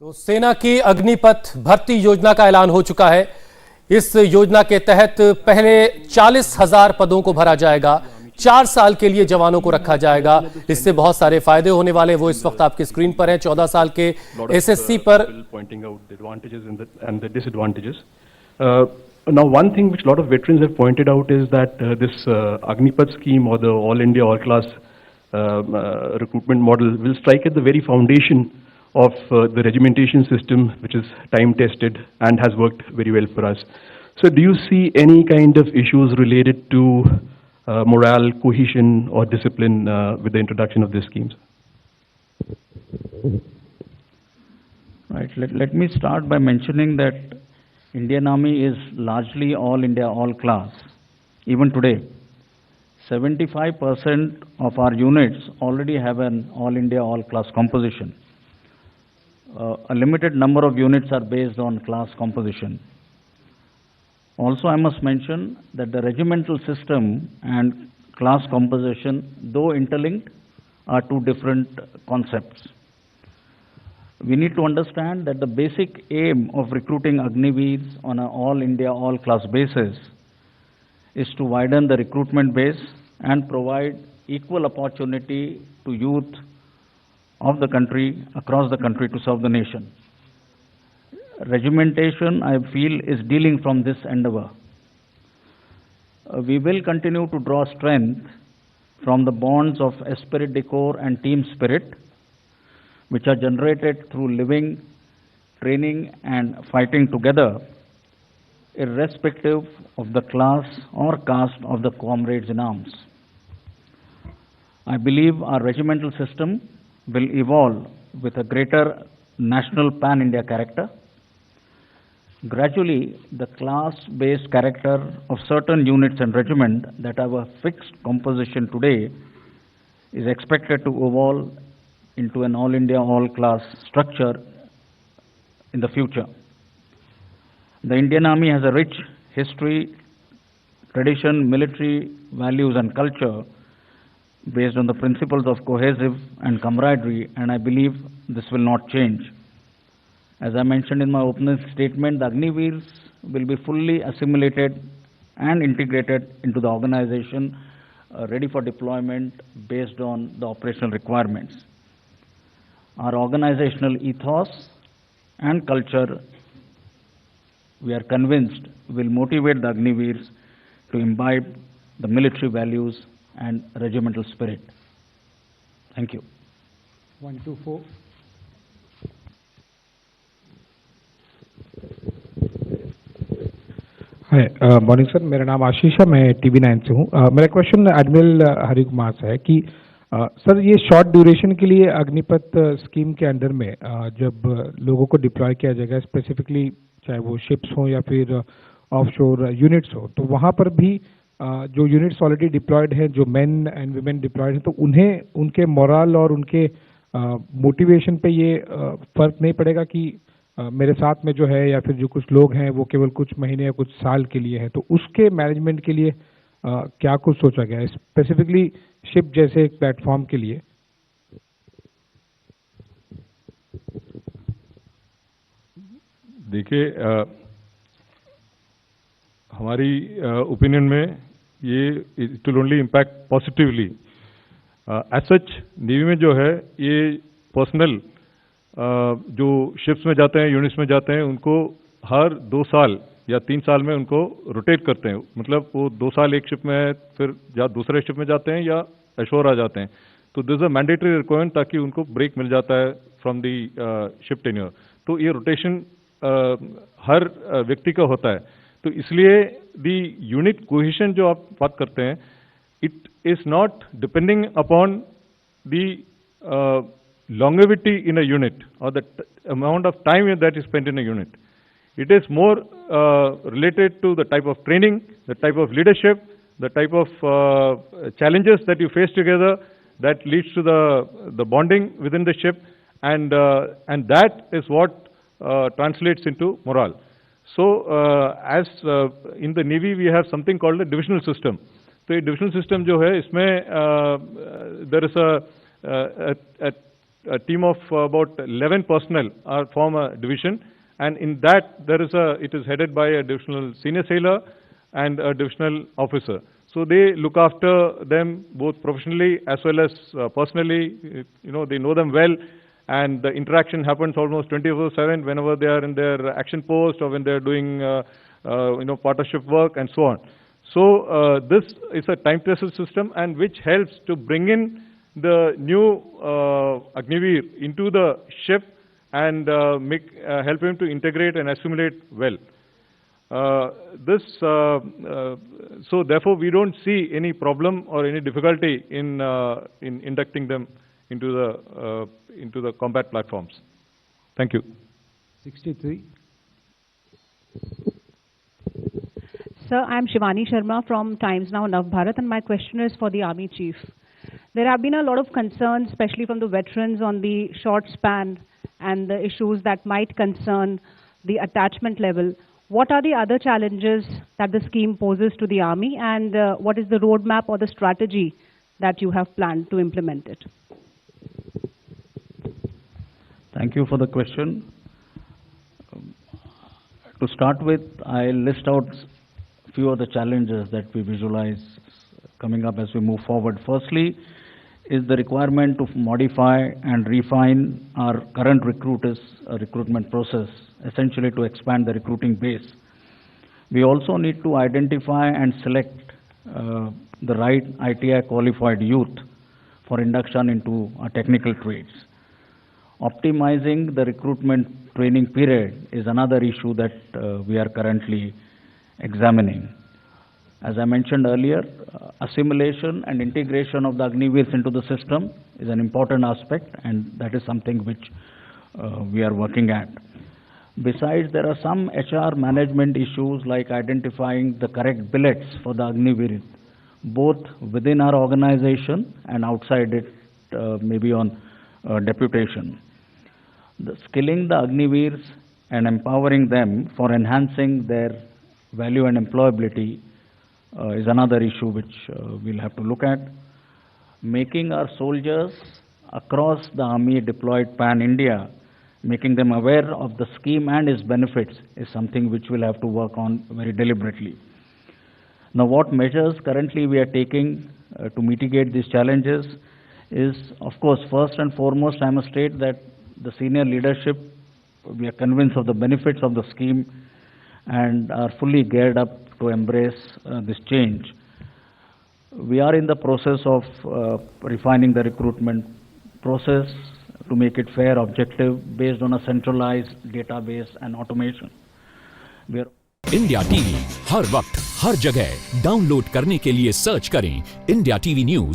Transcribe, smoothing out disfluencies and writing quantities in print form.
तो सेना की अग्निपथ भर्ती योजना का ऐलान हो चुका है। इस योजना के तहत पहले 40,000 पदों को भरा जाएगा। 4 साल के लिए जवानों को रखा जाएगा। इससे बहुत सारे फायदे होने वाले, वो इस वक्त आपकी स्क्रीन पर हैं। 14 साल के एसएससी पर Now, one thing which a lot of veterans have pointed out is that this Agnipath scheme or the All India All Class recruitment model will strike at the very foundation of the regimentation system, which is time tested and has worked very well for us. So do you see any kind of issues related to morale, cohesion or discipline with the introduction of these schemes? Right. Let me start by mentioning that Indian Army is largely all India, all class. Even today, 75% of our units already have an all India, all class composition. A limited number of units are based on class composition. Also, I must mention that the regimental system and class composition, though interlinked, are two different concepts. We need to understand that the basic aim of recruiting Agniveers on an all India, all class basis is to widen the recruitment base and provide equal opportunity to youth of the country, across the country, to serve the nation. Regimentation, I feel, is dealing from this endeavor. We will continue to draw strength from the bonds of esprit de corps and team spirit, which are generated through living, training and fighting together, irrespective of the class or caste of the comrades in arms. I believe our regimental system will evolve with a greater national pan-India character. Gradually, the class-based character of certain units and regiments that have a fixed composition today is expected to evolve into an all-India, all-class structure in the future. The Indian Army has a rich history, tradition, military values and culture based on the principles of cohesive and camaraderie, and I believe this will not change. As I mentioned in my opening statement, the Agniveers will be fully assimilated and integrated into the organization, ready for deployment based on the operational requirements. Our organizational ethos and culture, we are convinced, will motivate the Agniveers to imbibe the military values and regimental spirit. Thank you. 1, 2, 4. Hi morning sir, मेरा नाम आशीष है, मैं TV9 से हूँ। मेरा question admiral Hari Kumar से है कि सर, ये शॉर्ट ड्यूरेशन के लिए अग्निपथ स्कीम के अंडर में जब लोगों को डिप्लॉय किया जाएगा, स्पेसिफिकली चाहे वो शिप्स हो या फिर ऑफशोर यूनिट्स हो, तो वहाँ पर भी जो यूनिट्स ऑलरेडी डिप्लॉयड हैं, जो मेन एंड वुमेन डिप्लॉयड हैं, तो उन्हें उनके मोरल और उनके मोटिवेशन पे ये फर्क नहीं पड़ेगा कि मेरे साथ में जो है या फिर जो कुछ लोग हैं वो केवल कुछ महीने या कुछ साल के लिए हैं, तो उसके मैनेजमेंट के लिए क्या कुछ सोचा गया है स्पेसिफिकली शिप जैसे एक प्लेटफॉर्म के लिए? देखिए, हमारी ओपिनियन में ये it will only impact positively. As such navy में जो है ये पर्सनल जो शिप्स में जाते हैं, यूनिट्स में जाते हैं, उनको हर 2 साल या 3 साल में उनको रोटेट करते हैं। मतलब वो 2 साल एक शिप में है, फिर या दूसरे शिप में जाते हैं या एशोर आ जाते हैं। तो दिस अ मैंडेटरी रिक्वायरमेंट, ताकि उनको ब्रेक मिल जाता है फ्रॉम दी शिप टेन्योर। तो ये रोटेशन हर व्यक्ति का होता है। तो इसलिए दी यूनिट कोहेशन जो आप बात करते हैं, it is not depending upon the longevity in a unit or the amount of time that is spent in a unit. It is more related to the type of training, the type of leadership, the type of challenges that you face together that leads to the bonding within the ship, and that is what translates into morale. So as in the Navy we have something called the divisional system. तो ये divisional system जो है, इसमें there is a a team of about 11 personnel form a division, and in that it is headed by a divisional senior sailor and a divisional officer. So they look after them both professionally as well as personally. They know them well, and the interaction happens almost 24/7 whenever they are in their action post or when they are doing partnership work and so on. So this is a time-tested system, and which helps to bring in the new Agniveer into the ship and help him to integrate and assimilate well. So therefore, we don't see any problem or any difficulty in inducting them into the combat platforms. Thank you. 63. Sir, I'm Shivani Sharma from Times Now Nav Bharat, and my question is for the Army Chief. There have been a lot of concerns, especially from the veterans, on the short span and the issues that might concern the attachment level. What are the other challenges that the scheme poses to the Army, and what is the roadmap or the strategy that you have planned to implement it? Thank you for the question. To start with, I'll list out a few of the challenges that we visualize coming up as we move forward. Firstly, is the requirement to modify and refine our current recruitment process, essentially to expand the recruiting base. We also need to identify and select the right ITI qualified youth for induction into our technical trades. Optimizing the recruitment training period is another issue that we are currently examining. As I mentioned earlier, assimilation and integration of the Agniveers into the system is an important aspect, and that is something which we are working at. Besides, there are some HR management issues like identifying the correct billets for the Agniveer, both within our organization and outside it, maybe on deputation. The skilling the Agniveers and empowering them for enhancing their value and employability is another issue which we'll have to look at. Making our soldiers across the Army deployed pan-India, making them aware of the scheme and its benefits is something which we'll have to work on very deliberately. Now, what measures currently we are taking to mitigate these challenges is, of course, first and foremost, I must state that the senior leadership, we are convinced of the benefits of the scheme and are fully geared up to embrace this change. We are in the process of refining the recruitment process to make it fair, objective, based on a centralized database and automation. We are India TV हर वक्त हर जगह download करने के लिए search करें India TV news